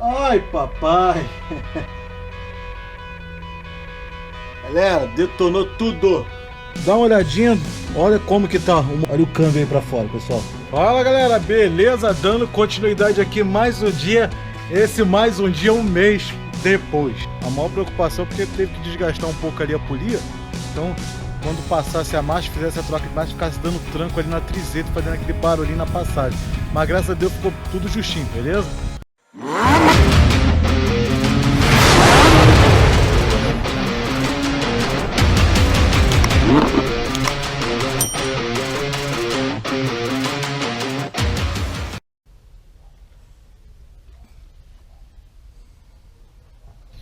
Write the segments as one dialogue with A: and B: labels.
A: Ai, papai. Galera, detonou tudo. Dá uma olhadinha, olha como que tá. Olha o câmbio aí pra fora, pessoal. Fala, galera, beleza? Dando continuidade aqui mais um dia. Esse mais um dia, um mês depois. A maior preocupação é porque teve que desgastar um pouco ali a polia. Então, quando passasse a marcha, fizesse a troca de marcha, ficasse dando tranco ali na trizeta, fazendo aquele barulhinho na passagem. Mas graças a Deus ficou tudo justinho, beleza?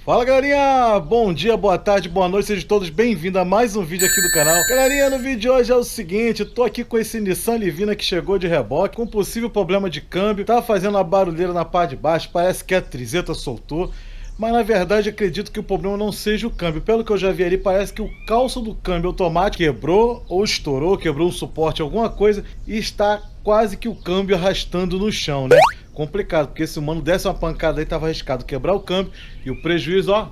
A: Fala, galerinha! Bom dia, boa tarde, boa noite, sejam todos bem-vindos a mais um vídeo aqui do canal. Galerinha, no vídeo de hoje é o seguinte, eu tô aqui com esse Nissan Livina que chegou de reboque, com possível problema de câmbio, tá fazendo uma barulheira na parte de baixo, parece que a trizeta soltou, mas na verdade acredito que o problema não seja o câmbio. Pelo que eu já vi ali, parece que o calço do câmbio automático quebrou ou estourou, quebrou um suporte, alguma coisa, e está quase que o câmbio arrastando no chão, né? Complicado, porque se o mano desse uma pancada aí, tava arriscado quebrar o câmbio e o prejuízo, ó,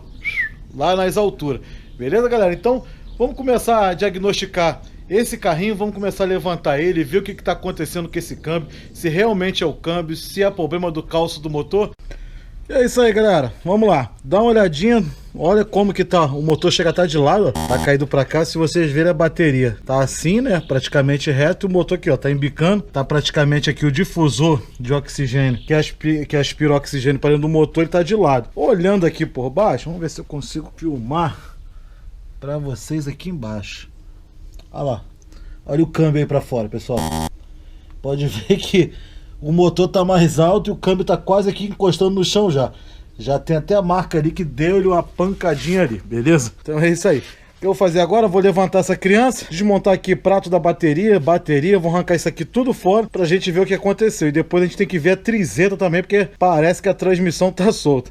A: lá nas alturas. Beleza, galera? Então, vamos começar a diagnosticar esse carrinho, vamos começar a levantar ele, ver o que tá acontecendo com esse câmbio, se realmente é o câmbio, se é problema do calço do motor. E é isso aí, galera, vamos lá, dá uma olhadinha, olha como que tá, o motor chega a estar de lado, ó, tá caído pra cá, se vocês verem a bateria, tá assim, né, praticamente reto, e o motor aqui, ó, tá embicando, tá praticamente aqui o difusor de oxigênio, que aspira o oxigênio para dentro do motor, ele tá de lado. Olhando aqui por baixo, vamos ver se eu consigo filmar pra vocês aqui embaixo. Olha lá, olha o câmbio aí pra fora, pessoal, pode ver que o motor tá mais alto e o câmbio tá quase aqui encostando no chão já. Já tem até a marca ali que deu-lhe uma pancadinha ali, beleza? Então é isso aí. O que eu vou fazer agora? Eu vou levantar essa criança, desmontar aqui prato da bateria, vou arrancar isso aqui tudo fora pra gente ver o que aconteceu. E depois a gente tem que ver a trizeta também, porque parece que a transmissão tá solta.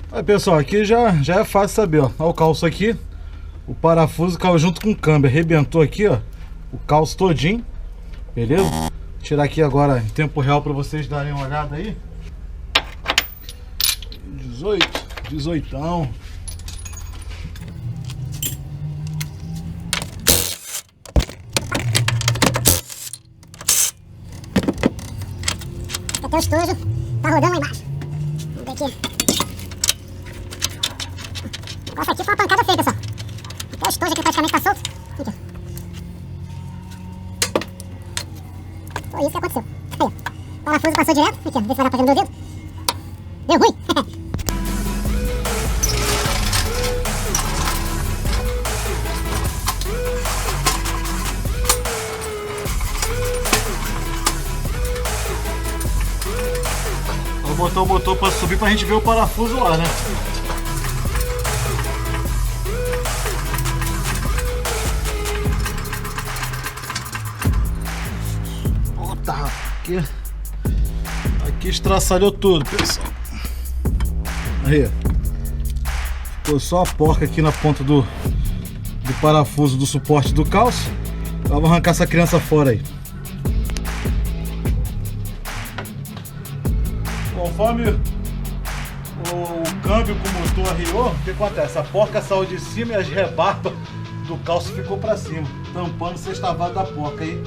A: Aí, pessoal, aqui já é fácil saber, ó. Olha o calço aqui, o parafuso caiu junto com o câmbio, arrebentou aqui, ó, o calço todinho, beleza? Vou tirar aqui agora em tempo real para vocês darem uma olhada aí. 18ão.
B: Até o estojo tá rodando lá embaixo. Vamos ver aqui. Nossa, aqui foi uma pancada feia, pessoal. Até o estojo aqui praticamente tá solto. Aqui, ó. Foi isso que aconteceu. Aí, ó. O parafuso passou direto. Aqui, ó. Vê se vai dar pra ver no meu dedo. Deu ruim.
A: Vou botar o motor pra subir pra gente ver o parafuso lá, né? Tá, aqui estraçalhou tudo, pessoal. Aí, ficou só a porca aqui na ponta do parafuso do suporte do calço. Vamos arrancar essa criança fora aí. Conforme o câmbio com o motor arriou, o que acontece? A porca saiu de cima e as rebarbas do calço ficou pra cima, tampando o sextavado da porca aí.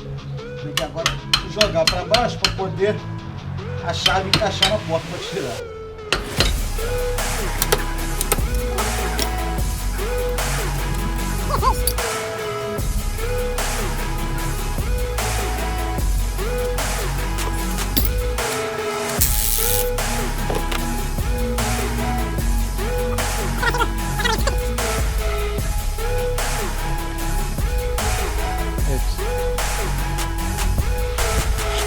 A: Tem que agora jogar para baixo para poder a chave encaixar na porta para tirar.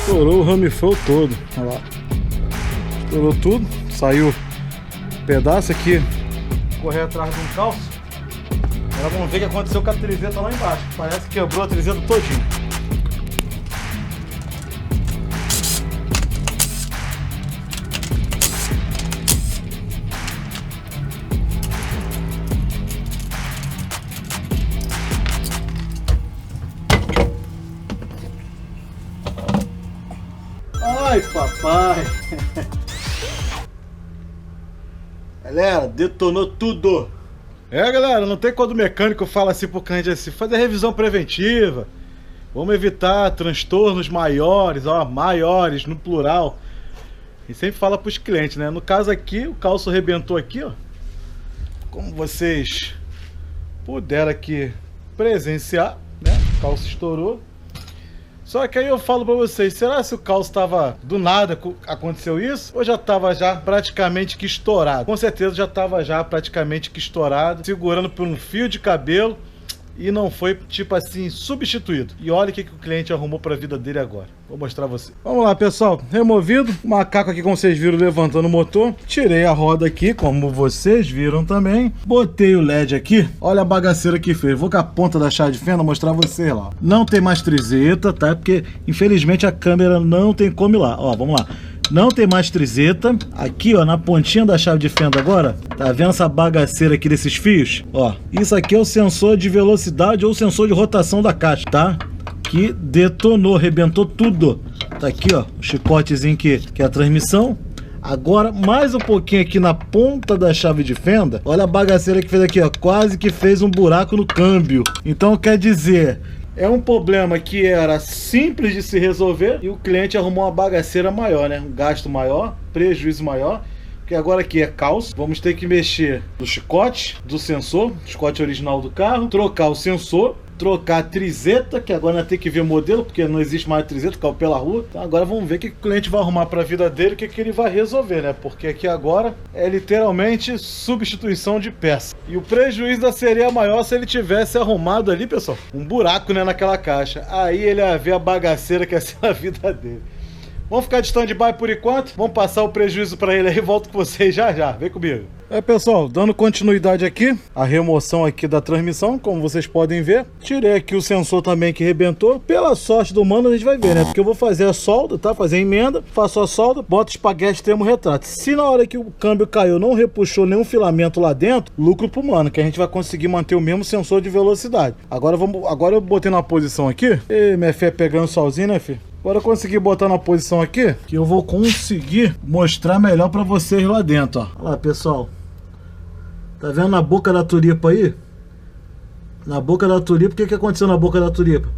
A: Estourou o ramifão todo. Olha lá. Estourou tudo. Saiu um pedaço aqui. Correr atrás de um calço. Agora vamos ver o que aconteceu com a trizeta lá embaixo. Parece que quebrou a trizeta todinha. Ai, papai! Galera, detonou tudo! Galera, não tem quando o mecânico fala assim pro cliente assim, fazer revisão preventiva. Vamos evitar transtornos maiores, ó, maiores no plural. E sempre fala pros clientes, né? No caso aqui, o calço arrebentou aqui, ó. Como vocês puderam aqui presenciar, né? O calço estourou. Só que aí eu falo pra vocês, será se o calço estava do nada aconteceu isso? Ou já estava já praticamente que estourado? Com certeza já estava já praticamente que estourado, segurando por um fio de cabelo e não foi, tipo assim, substituído. E olha o que o cliente arrumou pra vida dele agora. Vou mostrar pra você. Vamos lá, pessoal. Removido. O macaco aqui, como vocês viram, levantando o motor. Tirei a roda aqui, como vocês viram também. Botei o LED aqui. Olha a bagaceira que fez. Vou com a ponta da chave de fenda mostrar pra vocês lá. Não tem mais trizeta, tá? Porque, infelizmente, a câmera não tem como ir lá. Ó, vamos lá. Não tem mais trizeta. Aqui, ó, na pontinha da chave de fenda agora, tá vendo essa bagaceira aqui desses fios? Ó, isso aqui é o sensor de velocidade ou sensor de rotação da caixa, tá? Que detonou, arrebentou tudo. Tá aqui, ó, o chicotezinho que é a transmissão. Agora, mais um pouquinho aqui na ponta da chave de fenda. Olha a bagaceira que fez aqui, ó. Quase que fez um buraco no câmbio. Então, quer dizer... é um problema que era simples de se resolver e o cliente arrumou uma bagaceira maior, né? Um gasto maior, prejuízo maior. Porque agora aqui é calço. Vamos ter que mexer no chicote do sensor, chicote original do carro, trocar o sensor, trocar a trizeta, que agora nós temos que ver modelo, porque não existe mais trizeta, caiu pela rua. Então agora vamos ver o que o cliente vai arrumar para a vida dele, o que ele vai resolver, né? Porque aqui agora é literalmente substituição de peça. E o prejuízo seria maior se ele tivesse arrumado ali, pessoal, um buraco, né, naquela caixa. Aí ele ia ver a bagaceira que ia ser a vida dele. Vamos ficar de stand-by por enquanto. Vamos passar o prejuízo para ele aí. Volto com vocês já já. Vem comigo. Pessoal, dando continuidade aqui, a remoção aqui da transmissão, como vocês podem ver. Tirei aqui o sensor também que arrebentou. Pela sorte do mano, a gente vai ver, né? Porque eu vou fazer a solda, tá? Fazer a emenda, faço a solda, boto espaguete extremo retrato. Se na hora que o câmbio caiu não repuxou nenhum filamento lá dentro, lucro pro mano, que a gente vai conseguir manter o mesmo sensor de velocidade. Agora eu botei na posição aqui. E minha fé pegando solzinho, né, filho? Agora eu consegui botar na posição aqui, que eu vou conseguir mostrar melhor pra vocês lá dentro, ó. Olha lá, pessoal. Tá vendo na boca da tulipa aí? Na boca da tulipa, o que aconteceu na boca da tulipa?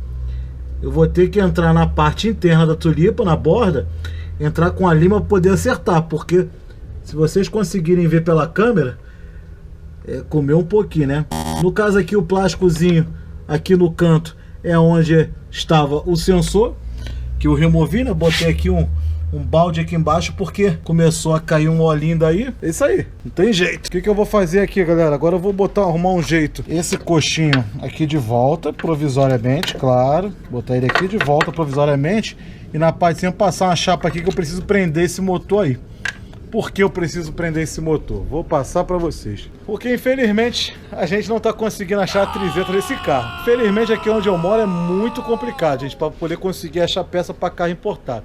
A: Eu vou ter que entrar na parte interna da tulipa, na borda, entrar com a lima para poder acertar, porque se vocês conseguirem ver pela câmera, comeu um pouquinho, né? No caso aqui, o plásticozinho aqui no canto é onde estava o sensor, que eu removi, né? Botei aqui um balde aqui embaixo porque começou a cair um olhinho daí. É isso aí, não tem jeito. O que eu vou fazer aqui, galera? Agora eu vou arrumar um jeito. Esse coxinho aqui de volta, provisoriamente, claro. Botar ele aqui de volta provisoriamente. E na parte de cima passar uma chapa aqui que eu preciso prender esse motor aí. Por que eu preciso prender esse motor? Vou passar para vocês. Porque infelizmente a gente não está conseguindo achar a trizeta desse carro. Infelizmente aqui onde eu moro é muito complicado, gente, para poder conseguir achar peça para carro importado.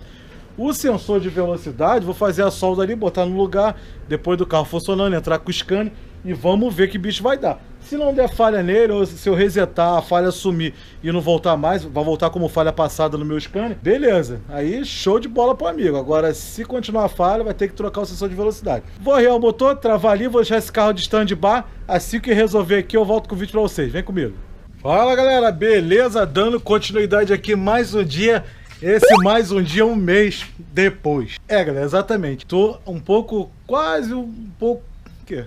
A: O sensor de velocidade, vou fazer a solda ali, botar no lugar, depois do carro funcionando, entrar com o scanner e vamos ver que bicho vai dar. Se não der falha nele, ou se eu resetar, a falha sumir e não voltar mais, vai voltar como falha passada no meu scanner, beleza. Aí show de bola pro amigo. Agora, se continuar a falha, vai ter que trocar o sensor de velocidade. Vou arriar o motor, travar ali, vou deixar esse carro de stand-by. Assim que resolver aqui, eu volto com o vídeo pra vocês. Vem comigo. Fala, galera. Beleza? Dando continuidade aqui mais um dia. Esse mais um dia, um mês depois. Galera, exatamente. Tô quase um pouco... O quê?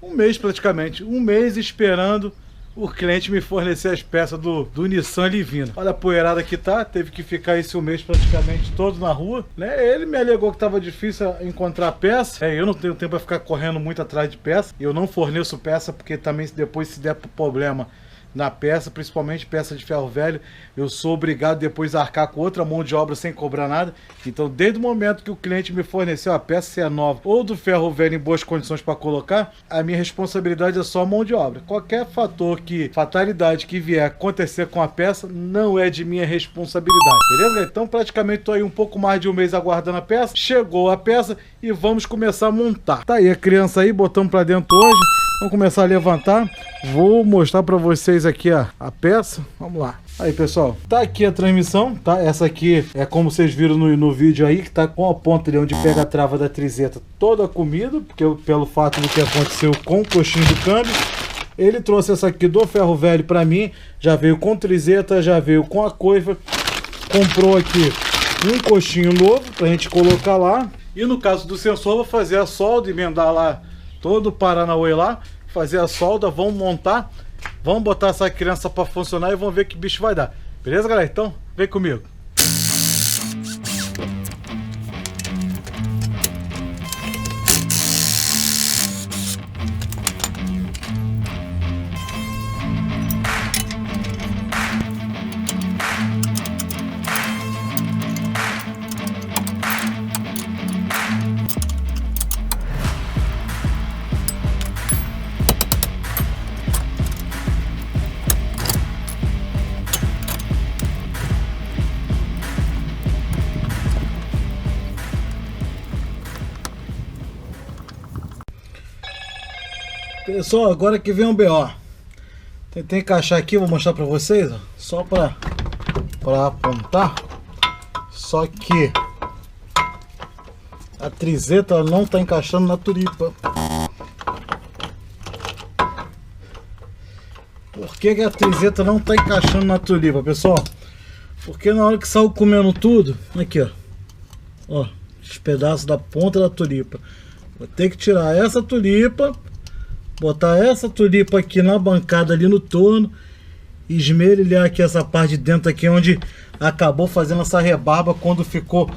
A: Um mês praticamente. Um mês esperando o cliente me fornecer as peças do Nissan Livina. Olha a poeirada que tá. Teve que ficar esse um mês praticamente todo na rua, né? Ele me alegou que tava difícil encontrar peça. Eu não tenho tempo para ficar correndo muito atrás de peça. Eu não forneço peça porque também depois se der problema na peça, principalmente peça de ferro velho, eu sou obrigado depois a arcar com outra mão de obra sem cobrar nada. Então, desde o momento que o cliente me forneceu a peça, se é nova ou do ferro velho em boas condições para colocar, a minha responsabilidade é só a mão de obra. Qualquer fatalidade que vier acontecer com a peça, não é de minha responsabilidade, beleza? Então, praticamente tô aí um pouco mais de um mês aguardando a peça. Chegou a peça e vamos começar a montar. Tá aí a criança aí, botamos para dentro hoje. Vamos começar a levantar. Vou mostrar para vocês aqui a peça. Vamos lá. Aí, pessoal, tá aqui a transmissão, tá? Essa aqui é como vocês viram no vídeo aí, que tá com a ponta ali onde pega a trava da trizeta toda comida, porque pelo fato do que aconteceu com o coxinho do câmbio. Ele trouxe essa aqui do ferro velho para mim, já veio com trizeta, já veio com a coifa. Comprou aqui um coxinho novo pra gente colocar lá. E no caso do sensor, vou fazer a solda, emendar lá todo o Paranauê lá, fazer a solda, vamos montar, vamos botar essa criança para funcionar e vamos ver que bicho vai dar. Beleza, galera? Então, vem comigo. Pessoal, agora que vem um BO. Tentei encaixar aqui, vou mostrar pra vocês, ó, só pra apontar. Só que a trizeta não tá encaixando na turipa. Por que a trizeta não tá encaixando na turipa, pessoal? Porque na hora que saiu comendo tudo, aqui ó, os pedaços da ponta da turipa. Vou ter que tirar essa turipa, botar essa tulipa aqui na bancada ali no torno, esmerilhar aqui essa parte de dentro aqui onde acabou fazendo essa rebarba quando ficou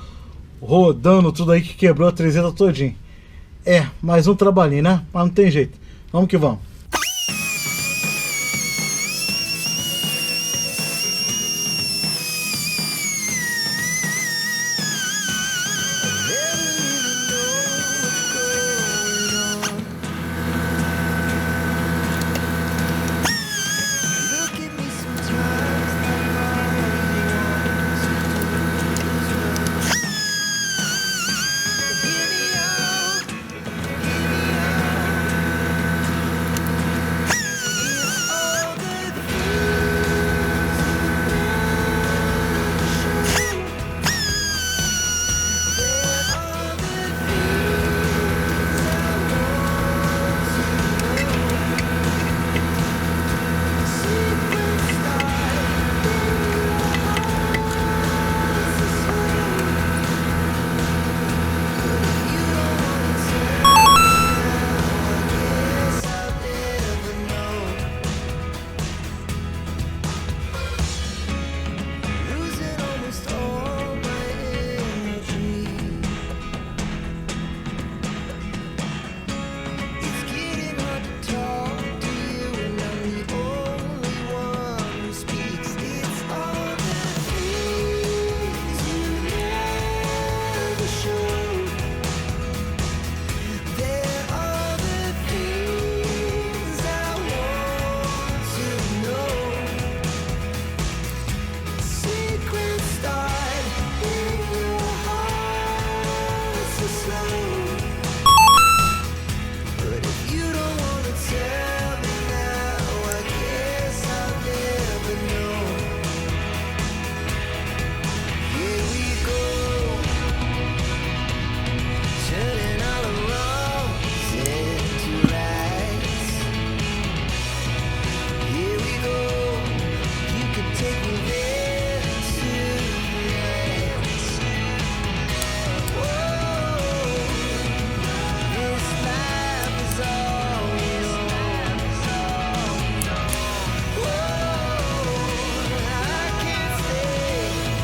A: rodando tudo aí que quebrou a trizeta todinha. É, mais um trabalhinho, né? Mas não tem jeito. Vamos que vamos.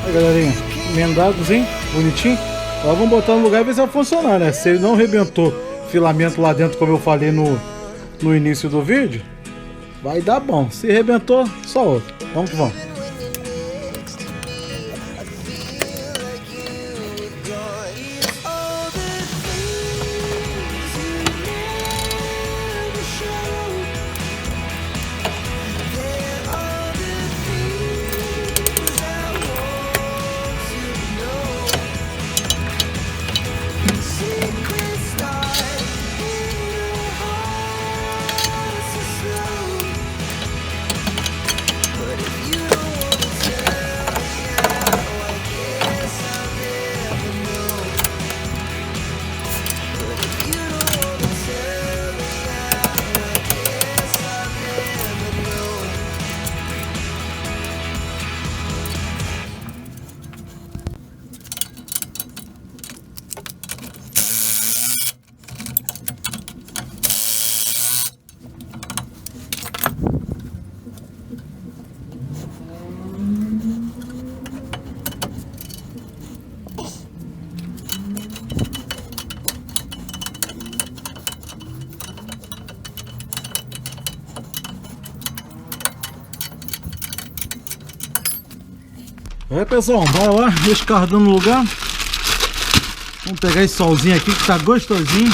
A: Aí, galerinha, emendados, hein? Bonitinho. Agora vamos botar no lugar e ver se vai funcionar, né? Se ele não arrebentou filamento lá dentro, como eu falei no início do vídeo, vai dar bom. Se arrebentou, só outro. Vamos que vamos. É, pessoal, bora lá, deixa o carro dando lugar. Vamos pegar esse solzinho aqui que tá gostosinho.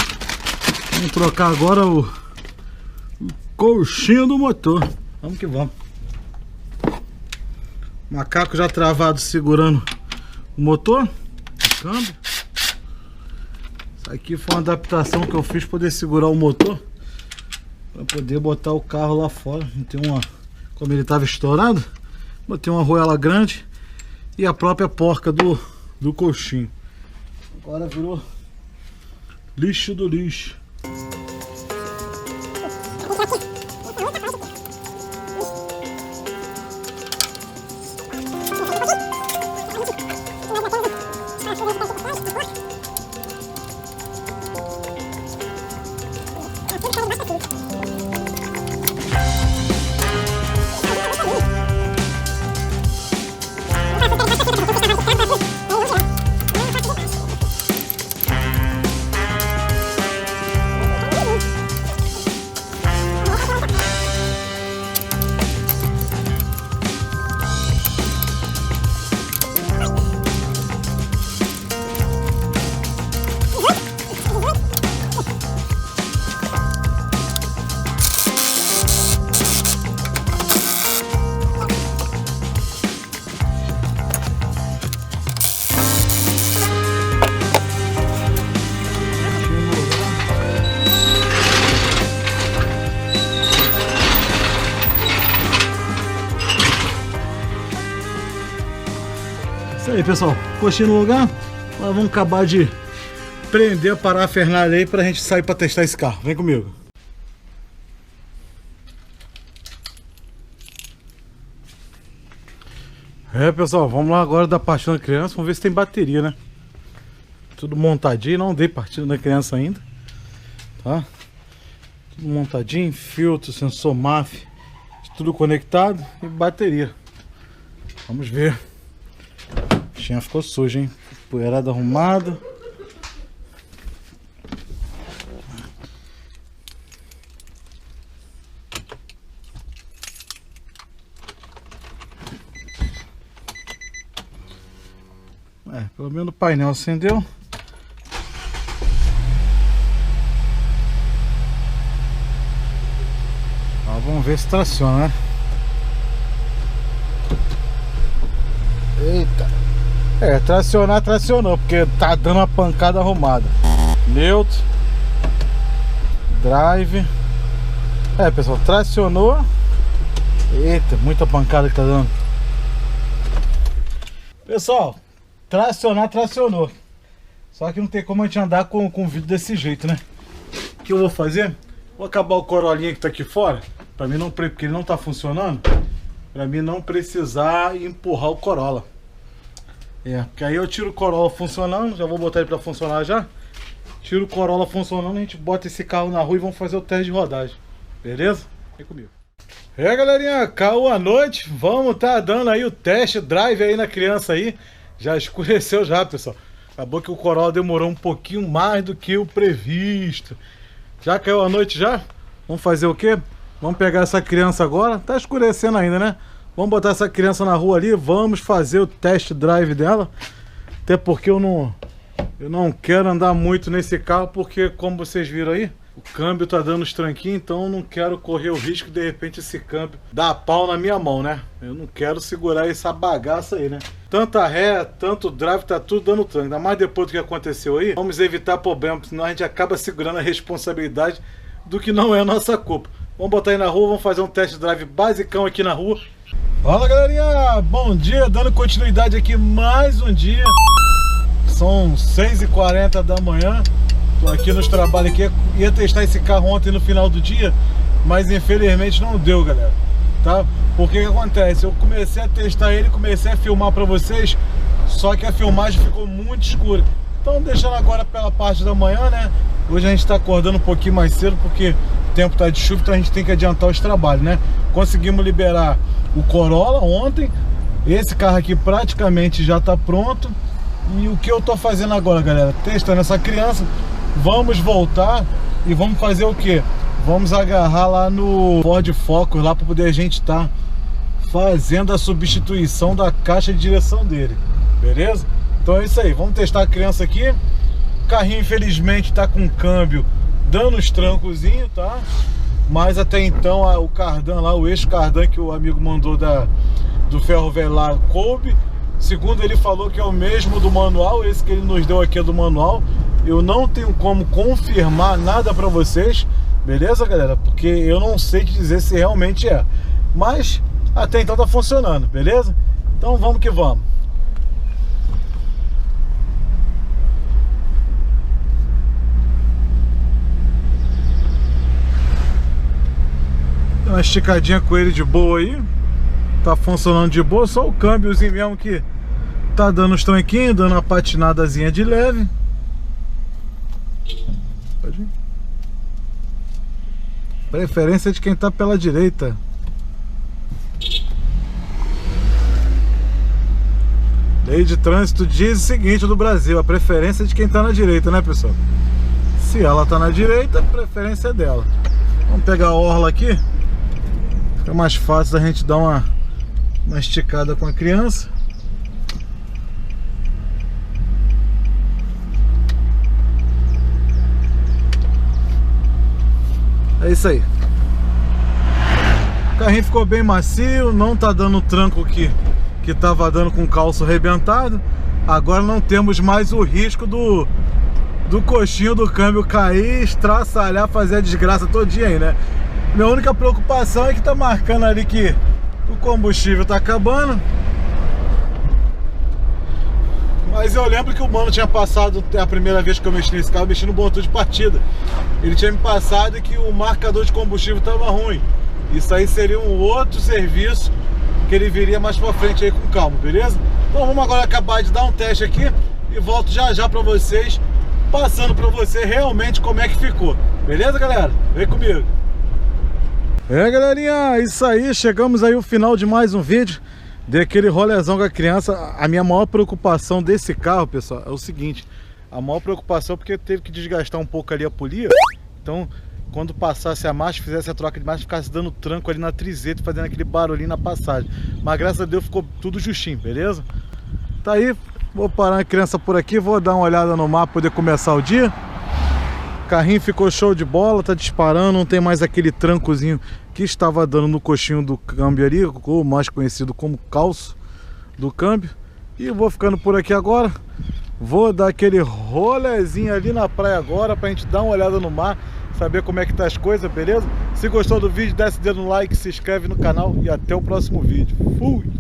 A: Vamos trocar agora o colchinho do motor. Vamos que vamos. Macaco já travado segurando o motor, o câmbio. Isso aqui foi uma adaptação que eu fiz para poder segurar o motor, para poder botar o carro lá fora. Tem uma, como ele estava estourado, botei uma arruela grande e a própria porca do coxinho. Agora virou lixo do lixo. Isso aí, pessoal, coxinha no lugar. Nós vamos acabar de prender a parafernália aí pra gente sair pra testar esse carro. Vem comigo. É, pessoal, vamos lá agora dar partida da criança. Vamos ver se tem bateria, né? Tudo montadinho, não dei partida da criança ainda, tá? Tudo montadinho, filtro, sensor MAF, tudo conectado e bateria. Vamos ver. A bichinha ficou suja, hein? Poeirada arrumada. É, pelo menos o painel acendeu. Ó, vamos ver se traciona, né? Eita! É, tracionar, tracionou, porque tá dando uma pancada arrumada. Neutro. Drive. É, pessoal, tracionou. Eita, muita pancada que tá dando. Pessoal, tracionar, tracionou. Só que não tem como a gente andar com o vidro desse jeito, né? O que eu vou fazer? Vou acabar o Corolinha que tá aqui fora, pra mim não, porque ele não tá funcionando, pra mim não precisar empurrar o Corolla. É, porque aí eu tiro o Corolla funcionando, já vou botar ele pra funcionar já. Tiro o Corolla funcionando, a gente bota esse carro na rua e vamos fazer o teste de rodagem. Beleza? Vem comigo. É, galerinha, caiu a noite, vamos tá dando aí o teste drive aí na criança aí. Já escureceu já, pessoal. Acabou que o Corolla demorou um pouquinho mais do que o previsto. Já caiu a noite já? Vamos fazer o quê? Vamos pegar essa criança agora. Tá escurecendo ainda, né? Vamos botar essa criança na rua ali. Vamos fazer o test drive dela. Até porque eu não quero andar muito nesse carro, porque como vocês viram aí, o câmbio tá dando os tranquinhos, então eu não quero correr o risco de repente esse câmbio dar pau na minha mão, né? Eu não quero segurar essa bagaça aí, né? Tanta ré, tanto drive, tá tudo dando tranco. Ainda mais depois do que aconteceu aí, vamos evitar problemas, senão a gente acaba segurando a responsabilidade do que não é nossa culpa. Vamos botar aí na rua, vamos fazer um test drive basicão aqui na rua. Fala, galerinha, bom dia, dando continuidade aqui mais um dia. São 6h40 da manhã. Tô aqui nos trabalhos aqui. Ia testar esse carro ontem no final do dia, mas infelizmente não deu, galera. Tá? Porque que acontece? Eu comecei a testar ele, comecei a filmar pra vocês, só que a filmagem ficou muito escura. Então deixando agora pela parte da manhã, né? Hoje a gente tá acordando um pouquinho mais cedo porque o tempo tá de chuva, então a gente tem que adiantar os trabalhos, né? Conseguimos liberar o Corolla ontem. Esse carro aqui praticamente já tá pronto. E o que eu tô fazendo agora, galera? Testando essa criança. Vamos voltar e vamos fazer o que? Vamos agarrar lá no Ford Focus lá para poder a gente estar fazendo a substituição da caixa de direção dele, beleza? Então é isso aí, vamos testar a criança aqui. O carrinho infelizmente tá com câmbio dando os trancozinhos, tá? Mas até então o cardan lá, o eixo cardan que o amigo mandou do ferro velho lá coube. Segundo ele falou que é o mesmo do manual, esse que ele nos deu aqui é do manual. Eu não tenho como confirmar nada pra vocês, beleza, galera? Porque eu não sei te dizer se realmente é. Mas até então tá funcionando, beleza? Então vamos que vamos. Dá uma esticadinha com ele de boa aí. Tá funcionando de boa, só o câmbiozinho mesmo que tá dando os tranquinhos, dando uma patinadazinha de leve. Pode ir. Preferência de quem tá pela direita. Lei de trânsito diz o seguinte do Brasil: a preferência é de quem tá na direita, né, pessoal? Se ela tá na direita, a preferência é dela. Vamos pegar a orla aqui. Fica mais fácil da gente dar uma esticada com a criança. É isso aí. O carrinho ficou bem macio, não tá dando o tranco que tava dando com o calço arrebentado. Agora não temos mais o risco do coxinho do câmbio cair, estraçalhar, fazer a desgraça todinha aí, né? Minha única preocupação é que tá marcando ali que o combustível tá acabando. Mas eu lembro que o mano tinha passado, a primeira vez que eu mexi nesse carro, eu mexi no botão de partida. Ele tinha me passado que o marcador de combustível estava ruim. Isso aí seria um outro serviço que ele viria mais pra frente aí com calma, beleza? Então vamos agora acabar de dar um teste aqui e volto já já pra vocês, passando pra você realmente como é que ficou. Beleza, galera? Vem comigo. Galerinha, isso aí, chegamos aí ao final de mais um vídeo. Dei aquele rolezão com a criança. A minha maior preocupação desse carro, pessoal, é o seguinte: a maior preocupação é porque teve que desgastar um pouco ali a polia. Então, quando passasse a marcha, fizesse a troca de marcha, ficasse dando tranco ali na trizeta, fazendo aquele barulhinho na passagem. Mas graças a Deus ficou tudo justinho, beleza? Tá aí, vou parar a criança por aqui, vou dar uma olhada no mapa, poder começar o dia. O carrinho ficou show de bola, tá disparando, não tem mais aquele trancozinho que estava dando no coxinho do câmbio ali, ou mais conhecido como calço do câmbio. E eu vou ficando por aqui agora. Vou dar aquele rolezinho ali na praia agora pra gente dar uma olhada no mar, saber como é que tá as coisas, beleza? Se gostou do vídeo, desce o dedo no like, se inscreve no canal e até o próximo vídeo. Fui!